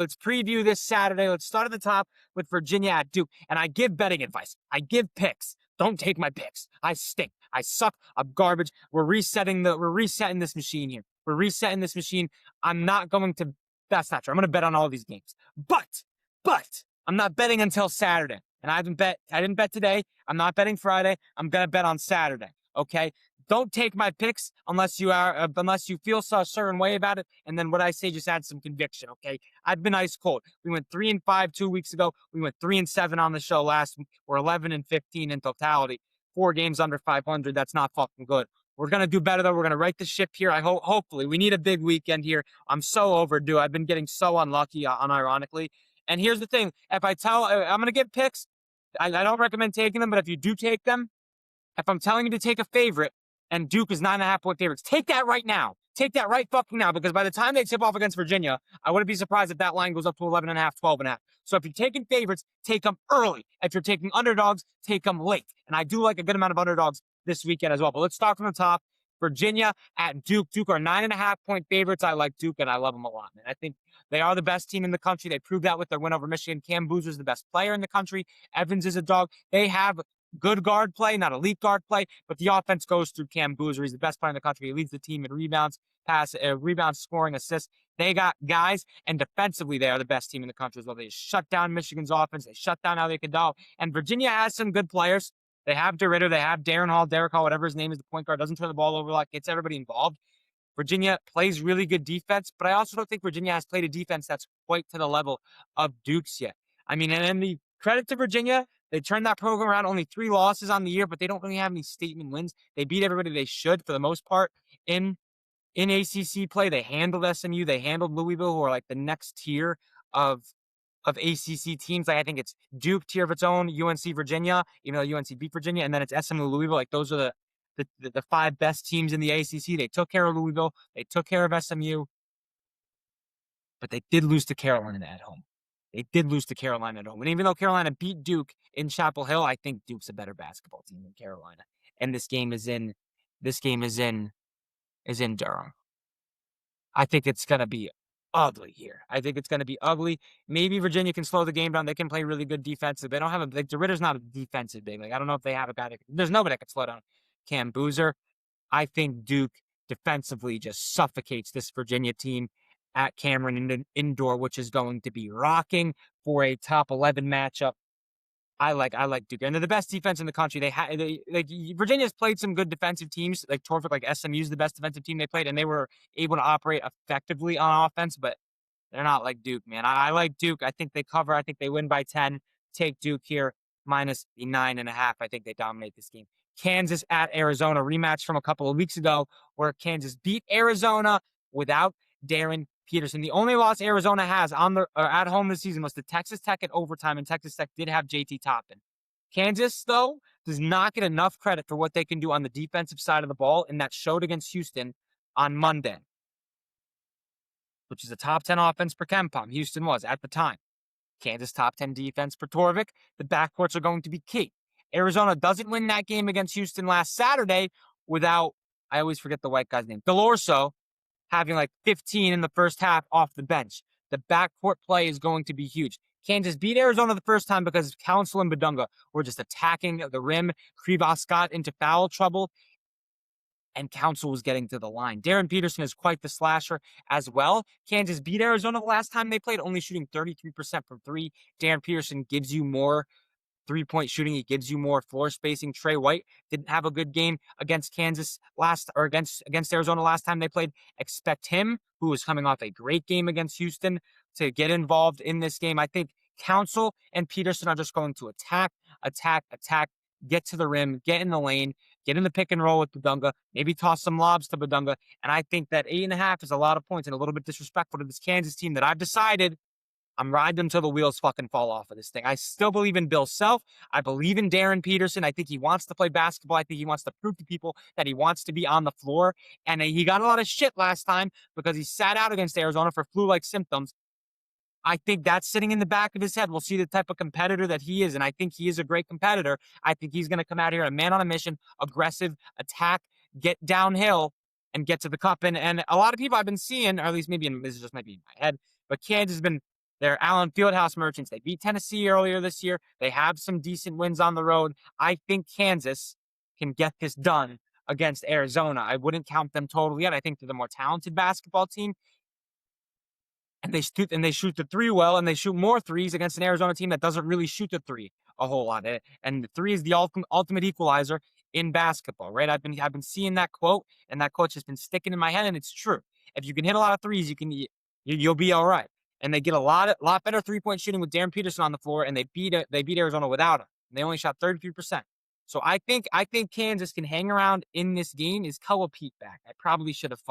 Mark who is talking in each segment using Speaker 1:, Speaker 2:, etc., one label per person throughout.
Speaker 1: Let's preview this Saturday. Let's start at the top with Virginia at Duke. And I give betting advice. I give picks. Don't take my picks. I stink. I suck. I'm garbage. We're resetting this machine here. We're resetting this machine. I'm not going to. That's not true. I'm going to bet on all these games. But I'm not betting until Saturday. And I didn't bet today. I'm not betting Friday. I'm going to bet on Saturday. Okay? Don't take my picks unless you feel a certain way about it. And then what I say, just add some conviction, okay? I've been ice cold. We went 3-5 2 weeks ago. We went 3-7 on the show last week. We're 11-15 in totality. 4 games under 500. That's not fucking good. We're going to do better, though. We're going to right the ship here. Hopefully. We need a big weekend here. I'm so overdue. I've been getting so unlucky, unironically. And here's the thing. If I'm going to give picks, I don't recommend taking them, but if you do take them, if I'm telling you to take a favorite, and Duke is 9.5-point favorites, take that right now. Take that right fucking now, because by the time they tip off against Virginia, I wouldn't be surprised if that line goes up to 11.5, 12.5. So if you're taking favorites, take them early. If you're taking underdogs, take them late. And I do like a good amount of underdogs this weekend as well. But let's start from the top. Virginia at Duke. Duke are 9.5-point favorites. I like Duke, and I love them a lot, man. I think they are the best team in the country. They proved that with their win over Michigan. Cam Boozer's the best player in the country. Evans is a dog. They have good guard play, not elite guard play, but the offense goes through Cam Boozer. He's the best player in the country. He leads the team in rebounds, scoring, assists. They got guys, and defensively, they are the best team in the country as well. They shut down Michigan's offense. They shut down Alec Cadell. And Virginia has some good players. They have DeRitter. They have Derek Hall, whatever his name is, the point guard. Doesn't turn the ball over a lot, gets everybody involved. Virginia plays really good defense, but I also don't think Virginia has played a defense that's quite to the level of Duke's yet. I mean, and the credit to Virginia, they turned that program around. Only 3 losses on the year, but they don't really have any statement wins. They beat everybody they should for the most part in ACC play. They handled SMU. They handled Louisville, who are like the next tier of ACC teams. Like I think it's Duke tier of its own, UNC Virginia, even though UNC beat Virginia, and then it's SMU Louisville. Like those are the 5 best teams in the ACC. They took care of Louisville. They took care of SMU, but they did lose to Carolina at home. They did lose to Carolina at home. And even though Carolina beat Duke in Chapel Hill, I think Duke's a better basketball team than Carolina. And this game is in Durham. I think it's gonna be ugly here. I think it's gonna be ugly. Maybe Virginia can slow the game down. They can play really good defensive. They don't have DeRitter's not a defensive big. Like I don't know if they have a guy there's nobody that can slow down Cam Boozer. I think Duke defensively just suffocates this Virginia team at Cameron Indoor, which is going to be rocking for a top 11 matchup. I like Duke, and they're the best defense in the country. Virginia's played some good defensive teams, like Torfolk, like SMU's the best defensive team they played, and they were able to operate effectively on offense, but they're not like Duke, man. I like Duke. I think they cover. I think they win by 10. Take Duke here, minus the 9.5. I think they dominate this game. Kansas at Arizona, rematch from a couple of weeks ago where Kansas beat Arizona without Darren Peterson. The only loss Arizona has at home this season was to Texas Tech at overtime, and Texas Tech did have JT Toppin. Kansas, though, does not get enough credit for what they can do on the defensive side of the ball, and that showed against Houston on Monday, which is a top 10 offense per KenPom. Houston was at the time. Kansas top 10 defense per Torvik. The backcourts are going to be key. Arizona doesn't win that game against Houston last Saturday without, I always forget the white guy's name, Delorso, having like 15 in the first half off the bench. The backcourt play is going to be huge. Kansas beat Arizona the first time because Council and Badunga were just attacking the rim. Krivas got into foul trouble, and Council was getting to the line. Darren Peterson is quite the slasher as well. Kansas beat Arizona the last time they played, only shooting 33% from 3. Darren Peterson gives you more 3-point shooting. He gives you more floor spacing. Trey White didn't have a good game against against Arizona last time they played. Expect him, who was coming off a great game against Houston, to get involved in this game. I think Council and Peterson are just going to attack, get to the rim, get in the lane, get in the pick and roll with Badunga, maybe toss some lobs to Badunga. And I think that 8.5 is a lot of points and a little bit disrespectful to this Kansas team that I've decided I'm riding until the wheels fucking fall off of this thing. I still believe in Bill Self. I believe in Darren Peterson. I think he wants to play basketball. I think he wants to prove to people that he wants to be on the floor. And he got a lot of shit last time because he sat out against Arizona for flu-like symptoms. I think that's sitting in the back of his head. We'll see the type of competitor that he is, and I think he is a great competitor. I think he's going to come out here a man on a mission, aggressive, attack, get downhill, and get to the cup. And a lot of people I've been seeing, or at least maybe this just might be in my head, but Kansas has been They're Allen Fieldhouse merchants. They beat Tennessee earlier this year. They have some decent wins on the road. I think Kansas can get this done against Arizona. I wouldn't count them totally yet. I think they're the more talented basketball team. And they shoot the three well, and they shoot more threes against an Arizona team that doesn't really shoot the three a whole lot. And the three is the ultimate equalizer in basketball, right? I've been seeing that quote, and that quote's just been sticking in my head, and it's true. If you can hit a lot of threes, you'll be all right. And they get a lot better 3-point shooting with Darren Peterson on the floor, and they beat Arizona without him. And they only shot 33%. So I think Kansas can hang around in this game. Is Koa Pete back? I probably should have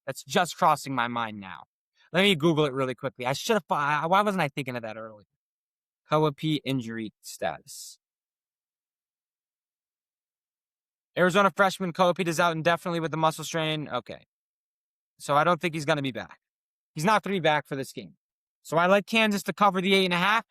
Speaker 1: that's just crossing my mind now. Let me Google it really quickly. I should have. Why wasn't I thinking of that earlier? Koa Pete injury status. Arizona freshman Koa Pete is out indefinitely with the muscle strain. Okay. So I don't think he's going to be back. He's not going to be back for this game. So I like Kansas to cover the 8.5.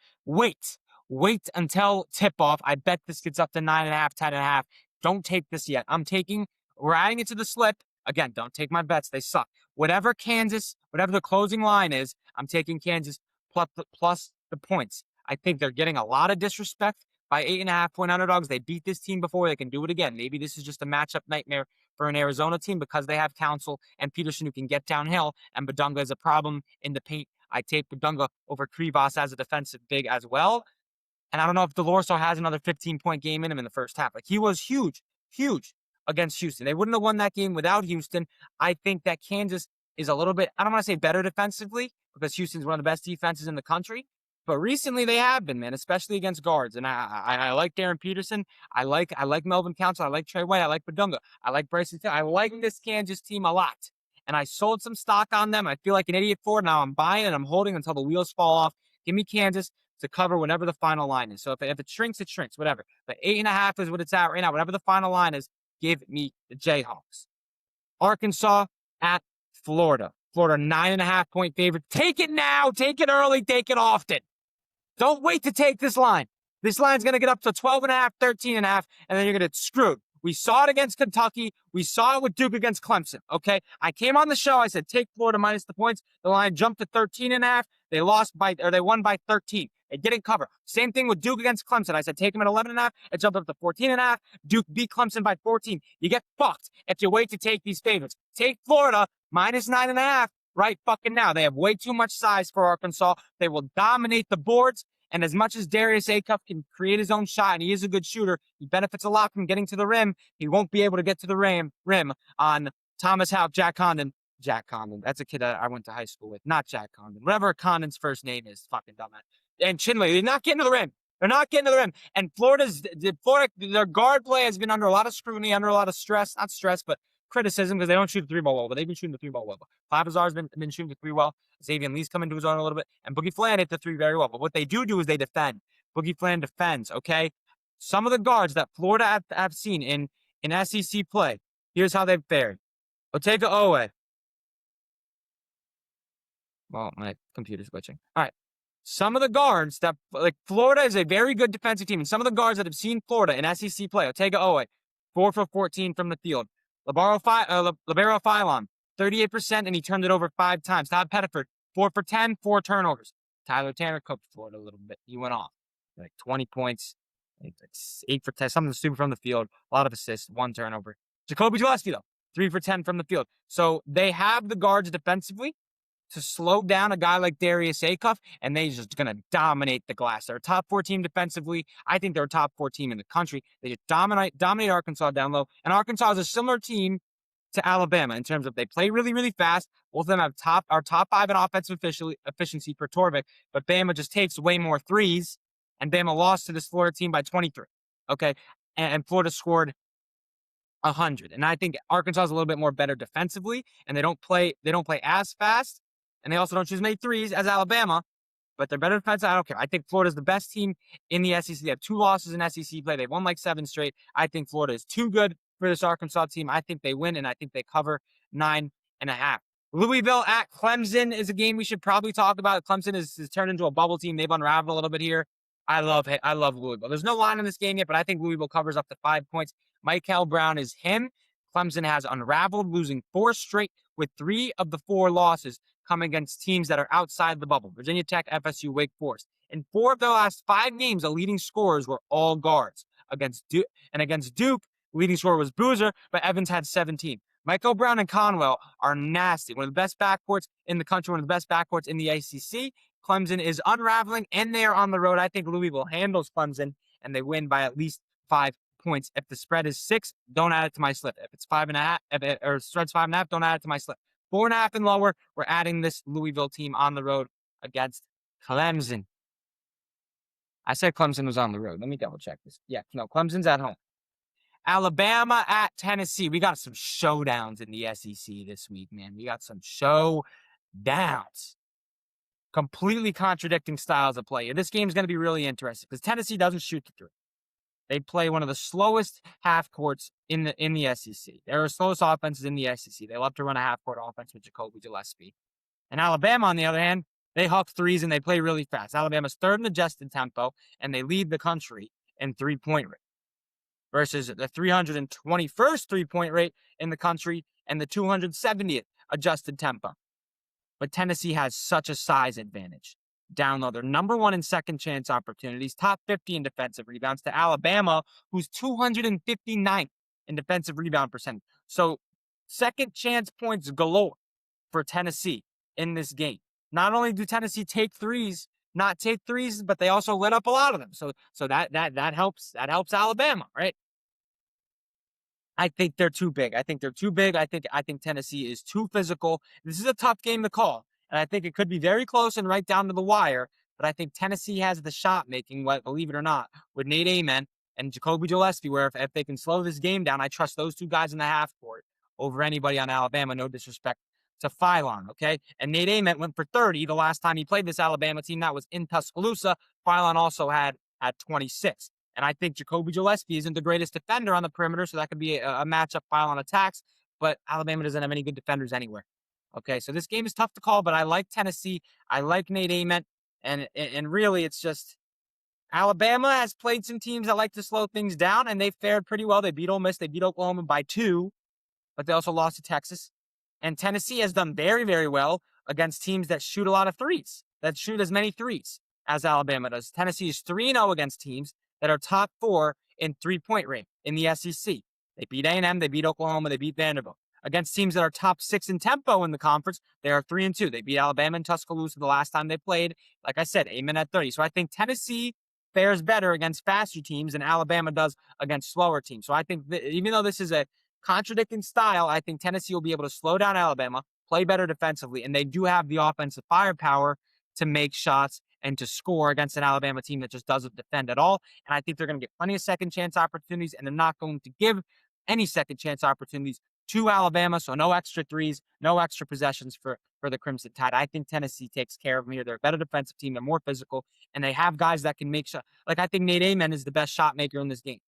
Speaker 1: Wait until tip-off. I bet this gets up to 9.5, 10.5. Don't take this yet. We're adding it to the slip. Again, don't take my bets. They suck. Whatever the closing line is, I'm taking Kansas plus the points. I think they're getting a lot of disrespect by 8.5-point underdogs. They beat this team before. They can do it again. Maybe this is just a matchup nightmare for an Arizona team because they have Council and Peterson who can get downhill, and Badunga is a problem in the paint. I take Badunga over Krivas as a defensive big as well. And I don't know if Delorso has another 15-point game in him in the first half. Like, he was huge against Houston. They wouldn't have won that game without Houston. I think that Kansas is a little bit, I don't want to say better defensively, because Houston's one of the best defenses in the country. But recently they have been, man, especially against guards. And I like Darren Peterson. I like Melvin Council. I like Trey White. I like Badunga. I like Bryson Tiller. I like this Kansas team a lot. And I sold some stock on them. I feel like an idiot for it. Now I'm buying and I'm holding until the wheels fall off. Give me Kansas to cover whatever the final line is. So if it shrinks, it shrinks, whatever. But 8.5 is what it's at right now. Whatever the final line is, give me the Jayhawks. Arkansas at Florida. Florida 9.5-point favorite. Take it now. Take it early. Take it often. Don't wait to take this line. This line's going to get up to 12.5, 13.5, and then you're going to get screwed. We saw it against Kentucky. We saw it with Duke against Clemson, okay? I came on the show. I said, take Florida minus the points. The line jumped to 13.5. They won by 13. They didn't cover. Same thing with Duke against Clemson. I said, take them at 11.5. It jumped up to 14.5. Duke beat Clemson by 14. You get fucked if you wait to take these favorites. Take Florida minus 9.5 right fucking now. They have way too much size for Arkansas. They will dominate the boards. And as much as Darius Acuff can create his own shot, and he is a good shooter, he benefits a lot from getting to the rim. He won't be able to get to the rim on Thomas Houck, Jack Condon. That's a kid that I went to high school with. Not Jack Condon. Whatever Condon's first name is. Fucking dumbass. And Chinley. They're not getting to the rim. They're not getting to the rim. And Florida, their guard play has been under a lot of scrutiny, under a lot of stress. Not stress, but criticism because they don't shoot the three ball well, but they've been shooting the three ball well. Clavazar's been shooting the three well. Xavier Lee's coming to his own a little bit, and Boogie Flan hit the three very well. But what they do is they defend. Boogie Flan defends, okay? Some of the guards that Florida have seen in SEC play, here's how they've fared. Otega Owe. Well, my computer's glitching. All right. Some of the guards that, like, Florida is a very good defensive team, and some of the guards that have seen Florida in SEC play, Otega Owe, 4 for 14 from the field. Libero Philon, 38%, and he turned it over 5 times. Todd Pettiford, 4 for 10, 4 turnovers. Tyler Tanner cooked Florida a little bit. He went off. Like 20 points, like 8 for 10, something stupid from the field, a lot of assists, 1 turnover. Jacoby Gillespie, though, 3 for 10 from the field. So they have the guards defensively to slow down a guy like Darius Acuff, and they're just going to dominate the glass. They're a top 4 team defensively. I think they're a top 4 team in the country. They just dominate Arkansas down low. And Arkansas is a similar team to Alabama in terms of they play really, really fast. Both of them have top 5 in offensive efficiency per Torvik, but Bama just takes way more threes, and Bama lost to this Florida team by 23. Okay, and Florida scored 100. And I think Arkansas is a little bit more better defensively, and they don't play as fast. And they also don't choose many threes as Alabama, but they're better defensive. I don't care. I think Florida's the best team in the SEC. They have 2 losses in SEC play. They've won like 7 straight. I think Florida is too good for this Arkansas team. I think they win, and I think they cover 9.5. Louisville at Clemson is a game we should probably talk about. Clemson has turned into a bubble team. They've unraveled a little bit here. I love Louisville. There's no line in this game yet, but I think Louisville covers up to 5 points. Michael Brown is him. Clemson has unraveled, losing 4 straight with 3 of the 4 losses come against teams that are outside the bubble. Virginia Tech, FSU, Wake Forest. In 4 of the last 5 games, the leading scorers were all guards. Against Duke, leading scorer was Boozer, but Evans had 17. Michael Brown and Conwell are nasty. One of the best backcourts in the country, one of the best backcourts in the ACC. Clemson is unraveling, and they are on the road. I think Louisville handles Clemson, and they win by at least 5 points. If the spread is 6, don't add it to my slip. If it's 5.5, or spread's 5.5, don't add it to my slip. 4.5 and lower, we're adding this Louisville team on the road against Clemson. I said Clemson was on the road. Let me double check this. Yeah, no, Clemson's at home. Alabama at Tennessee. We got some showdowns in the SEC this week, man. We got some showdowns. Completely contradicting styles of play. This game's going to be really interesting because Tennessee doesn't shoot the three. They play one of the slowest half courts in the SEC. They're the slowest offenses in the SEC. They love to run a half court offense with Jacoby Gillespie. And Alabama, on the other hand, they huck threes and they play really fast. Alabama's third in adjusted tempo, and they lead the country in three-point rate versus the 321st three-point rate in the country and the 270th adjusted tempo. But Tennessee has such a size advantage. Down low, they're number 1 in second chance opportunities, top 50 in defensive rebounds to Alabama, who's 259th in defensive rebound percentage. So second chance points galore for Tennessee in this game. Not only do Tennessee not take threes, but they also let up a lot of them. So that helps Alabama, right? I think they're too big. I think Tennessee is too physical. This is a tough game to call, and I think it could be very close and right down to the wire. But I think Tennessee has the shot making, believe it or not, with Nate Amen and Jacoby Gillespie, where if they can slow this game down, I trust those 2 guys in the half court over anybody on Alabama. No disrespect to Philon, okay? And Nate Amen went for 30 the last time he played this Alabama team. That was in Tuscaloosa. Philon also had 26. And I think Jacoby Gillespie isn't the greatest defender on the perimeter, so that could be a matchup Philon attacks. But Alabama doesn't have any good defenders anywhere. Okay, so this game is tough to call, but I like Tennessee. I like Nate Amen. And really, it's just Alabama has played some teams that like to slow things down, and they fared pretty well. They beat Ole Miss. They beat Oklahoma by 2, but they also lost to Texas. And Tennessee has done very, very well against teams that shoot a lot of threes, that shoot as many threes as Alabama does. Tennessee is 3-0 against teams that are top 4 in three-point rate in the SEC. They beat A&M, they beat Oklahoma, they beat Vanderbilt. Against teams that are top 6 in tempo in the conference, they are 3-2. They beat Alabama and Tuscaloosa the last time they played. Like I said, Amen at 30. So I think Tennessee fares better against faster teams than Alabama does against slower teams. So I think even though this is a contradicting style, I think Tennessee will be able to slow down Alabama, play better defensively, and they do have the offensive firepower to make shots and to score against an Alabama team that just doesn't defend at all. And I think they're going to get plenty of second chance opportunities, and they're not going to give any second chance opportunities to Alabama. So no extra threes, no extra possessions for the Crimson Tide. I think Tennessee takes care of them here. They're a better defensive team. They're more physical, and they have guys that can make shots. Like I think Nate Amen is the best shot maker in this game.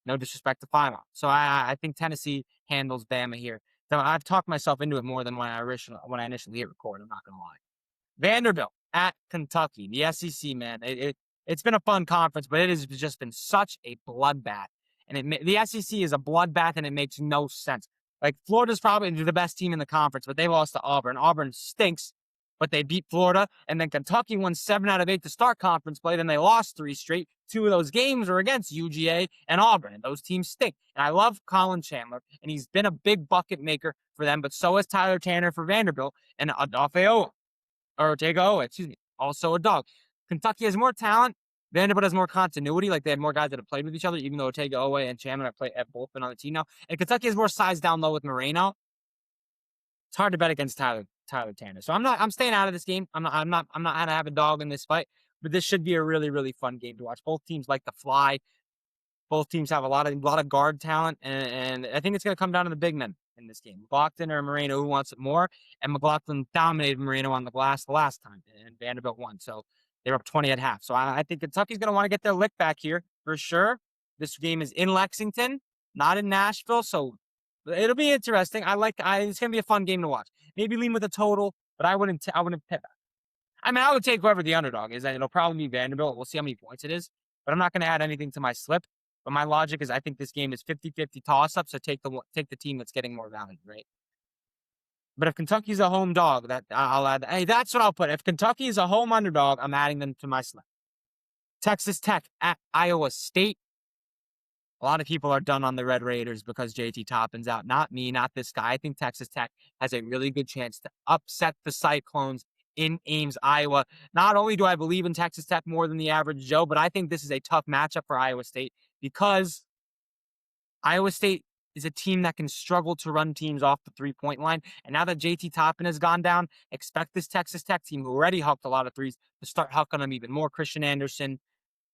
Speaker 1: No disrespect to Philon. So I think Tennessee handles Bama here. So I've talked myself into it more than when I initially hit record. I'm not going to lie. Vanderbilt at Kentucky, the SEC, man. It's been a fun conference, but it has just been such a bloodbath. And the SEC is a bloodbath, and it makes no sense. Like, Florida's probably the best team in the conference, but they lost to Auburn. Auburn stinks, but they beat Florida. And then Kentucky won 7 out of 8 to start conference play. Then they lost 3 straight. 2 of those games were against UGA and Auburn, and those teams stink. And I love Colin Chandler, and he's been a big bucket maker for them, but so is Tyler Tanner for Vanderbilt and Ortega, also a dog. Kentucky has more talent. Vanderbilt has more continuity. Like, they had more guys that have played with each other, even though Ortega and Chandler have both been on the team now. And Kentucky has more size down low with Moreno. It's hard to bet against Tyler Tanner. So I'm staying out of this game. I'm not gonna have a dog in this fight, but this should be a really, really fun game to watch. Both teams like to fly. Both teams have a lot of guard talent, and I think it's gonna come down to the big men in this game. McLaughlin or Moreno, who wants it more? And McLaughlin dominated Moreno on the glass the last time, and Vanderbilt won. So they were up 20 at half. So I think Kentucky's going to want to get their lick back here for sure. This game is in Lexington, not in Nashville. So it'll be interesting. It's going to be a fun game to watch. Maybe lean with a total, but I wouldn't pivot. I mean, I would take whoever the underdog is, and it'll probably be Vanderbilt. We'll see how many points it is, but I'm not going to add anything to my slip. But my logic is I think this game is 50-50 toss-up, so take the team that's getting more value, right? But if Kentucky's a home dog, that I'll add. Hey, that's what I'll put. If Kentucky is a home underdog, I'm adding them to my slate. Texas Tech at Iowa State. A lot of people are done on the Red Raiders because JT Toppin's out. Not me, not this guy. I think Texas Tech has a really good chance to upset the Cyclones in Ames, Iowa. Not only do I believe in Texas Tech more than the average Joe, but I think this is a tough matchup for Iowa State because Iowa State is a team that can struggle to run teams off the three-point line. And now that JT Toppin has gone down, expect this Texas Tech team, who already hucked a lot of threes, to start hucking them even more. Christian Anderson,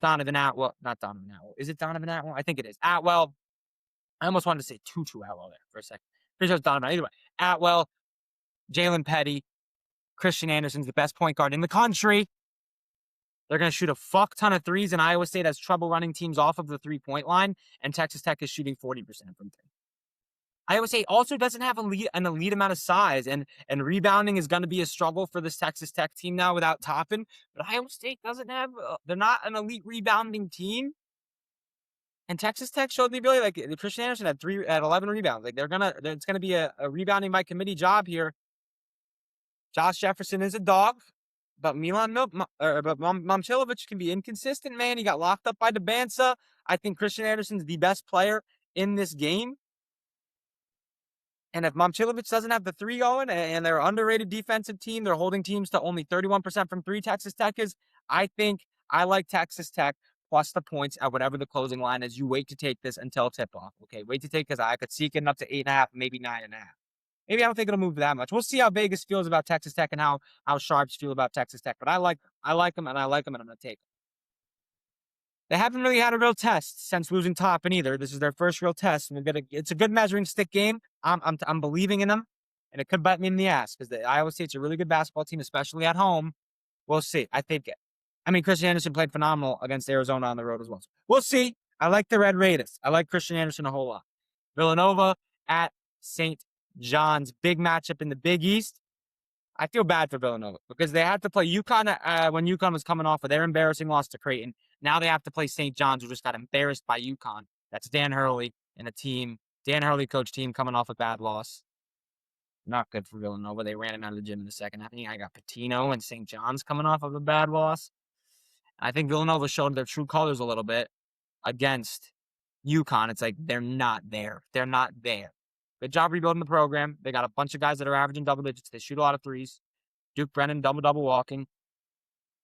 Speaker 1: Donovan Atwell, not Donovan Atwell. Is it Donovan Atwell? I think it is. Atwell. I almost wanted to say Tutu Atwell there for a second. Pretty sure it's Donovan. Either way, Atwell, Jalen Petty, Christian Anderson's the best point guard in the country. They're going to shoot a fuck ton of threes, and Iowa State has trouble running teams off of the three-point line, and Texas Tech is shooting 40% from three. Iowa State also doesn't have an elite amount of size, and rebounding is going to be a struggle for this Texas Tech team now without Toppin. But Iowa State doesn't have, they're not an elite rebounding team. And Texas Tech showed the ability, like Christian Anderson had 11 rebounds. Like it's gonna be a rebounding by committee job here. Josh Jefferson is a dog, but Momcilovic can be inconsistent, man. He got locked up by DeBansa. I think Christian Anderson's the best player in this game. And if Momcilovic doesn't have the three going, and they're an underrated defensive team, they're holding teams to only 31% from three, Texas Tech is. I think I like Texas Tech plus the points at whatever the closing line is. You wait to take this until tip-off. Okay, wait to take, because I could see it getting up to 8.5, maybe 9.5. Maybe I don't think it'll move that much. We'll see how Vegas feels about Texas Tech and how Sharps feel about Texas Tech. But I like them, and I'm going to take them. They haven't really had a real test since losing Toppin either. This is their first real test, and it's a good measuring stick game. I'm believing in them, and it could bite me in the ass because Iowa State's a really good basketball team, especially at home. We'll see. I think Christian Anderson played phenomenal against Arizona on the road as well. So we'll see. I like the Red Raiders. I like Christian Anderson a whole lot. Villanova at St. John's. Big matchup in the Big East. I feel bad for Villanova because they had to play UConn when UConn was coming off of their embarrassing loss to Creighton. Now they have to play St. John's, who just got embarrassed by UConn. That's Dan Hurley and a team. Dan Hurley coach team coming off a bad loss. Not good for Villanova. They ran him out of the gym in the second half. I got Patino and St. John's coming off of a bad loss. I think Villanova showed their true colors a little bit against UConn. It's like they're not there. They're not there. Good job rebuilding the program. They got a bunch of guys that are averaging double digits. They shoot a lot of threes. Duke Brennan, double walking.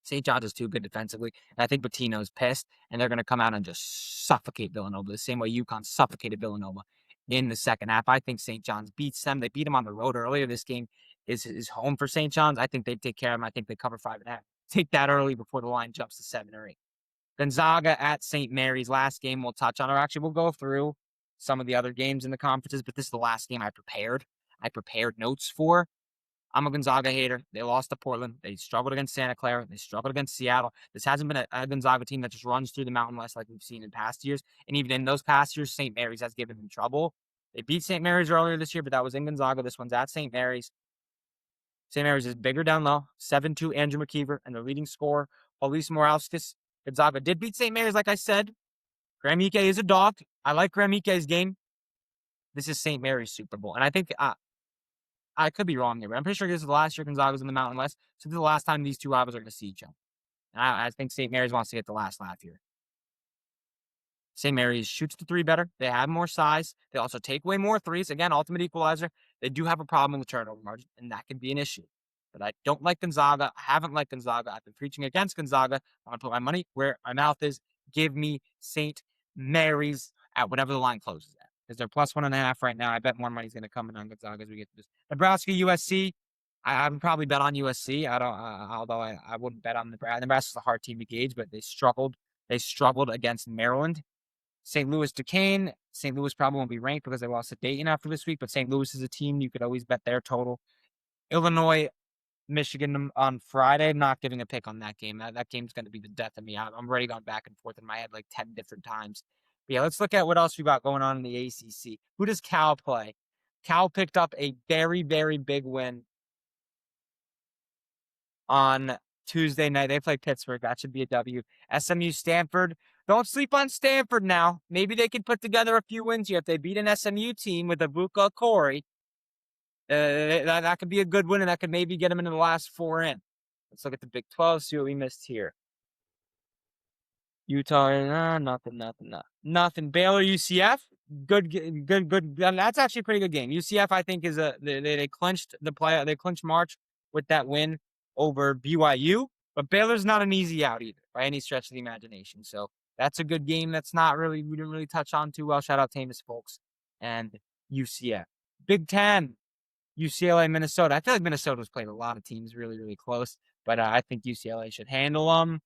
Speaker 1: St. John's is too good defensively. And I think Patino's pissed, and they're going to come out and just suffocate Villanova the same way UConn suffocated Villanova in the second half. I think St. John's beats them. They beat them on the road earlier. This game is home for St. John's. I think they take care of them. I think they cover 5.5. Take that early before the line jumps to 7 or 8. Gonzaga at St. Mary's. Last game we'll touch on, or actually we'll go through some of the other games in the conferences, but this is the last game I prepared. I prepared notes for. I'm a Gonzaga hater. They lost to Portland. They struggled against Santa Clara. They struggled against Seattle. This hasn't been a Gonzaga team that just runs through the Mountain West like we've seen in past years. And even in those past years, St. Mary's has given them trouble. They beat St. Mary's earlier this year, but that was in Gonzaga. This one's at St. Mary's. St. Mary's is bigger down low. 7-2 Andrew McKeever and their leading scorer, Elise Morauskas. Gonzaga did beat St. Mary's, like I said. Graham Ike is a dog. I like Graham Ike's game. This is St. Mary's Super Bowl. And I think I could be wrong here, but I'm pretty sure this is the last year Gonzaga was in the Mountain West. So this is the last time these two rivals are going to see each other. And I think St. Mary's wants to get the last laugh here. St. Mary's shoots the three better. They have more size. They also take away more threes. Again, ultimate equalizer. They do have a problem with the turnover margin, and that can be an issue. But I don't like Gonzaga. I haven't liked Gonzaga. I've been preaching against Gonzaga. I'm going to put my money where my mouth is. Give me St. Mary's at whatever the line closes at. Because they're plus 1.5 right now. I bet more money is going to come in on Gonzaga as we get to this. Nebraska, USC. I would probably bet on USC. Although I wouldn't bet on Nebraska. Nebraska's a hard team to gauge, but they struggled. They struggled against Maryland. St. Louis, Duquesne. St. Louis probably won't be ranked because they lost to Dayton after this week, but St. Louis is a team you could always bet their total. Illinois, Michigan on Friday. I'm not giving a pick on that game. That game's going to be the death of me. I'm already gone back and forth in my head like 10 different times. But yeah, let's look at what else we got going on in the ACC. Who does Cal play? Cal picked up a very, very big win on Tuesday night. They play Pittsburgh. That should be a W. SMU, Stanford. Don't sleep on Stanford now. Maybe they can put together a few wins here if they beat an SMU team with Ibuka Corey. That could be a good win, and that could maybe get them into the last 4 in. Let's look at the Big 12, see what we missed here. Utah, nothing. Baylor, UCF, good. That's actually a pretty good game. UCF, I think, is they clinched the play. They clinched March with that win over BYU, but Baylor's not an easy out either by any stretch of the imagination. So that's a good game. That's not really we didn't really touch on too well. Shout out Tamus folks and UCF. Big Ten, UCLA, Minnesota. I feel like Minnesota's played a lot of teams really close, but I think UCLA should handle them.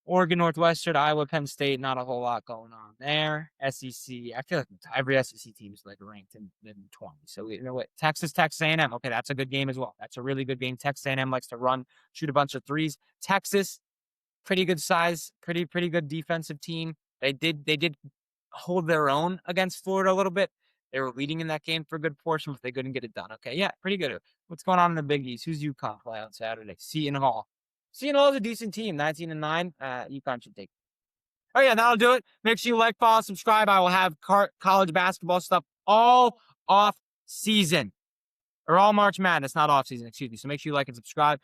Speaker 1: Oregon, Northwestern, Iowa, Penn State, not a whole lot going on there. SEC, I feel like every SEC team is like ranked in 20. So you know what? Texas A&M. Okay, that's a good game as well. That's a really good game. Texas A&M likes to run, shoot a bunch of threes. Texas, pretty good size, pretty good defensive team. They did hold their own against Florida a little bit. They were leading in that game for a good portion, but they couldn't get it done. Okay, yeah, pretty good. What's going on in the Big East? Who's UConn play on Saturday? Seton Hall. Seton Hall is a decent team, 19-9. UConn should take. Oh yeah, that'll do it. Make sure you like, follow, subscribe. I will have college basketball stuff all off season, or all March Madness, not off season. Excuse me. So make sure you like and subscribe.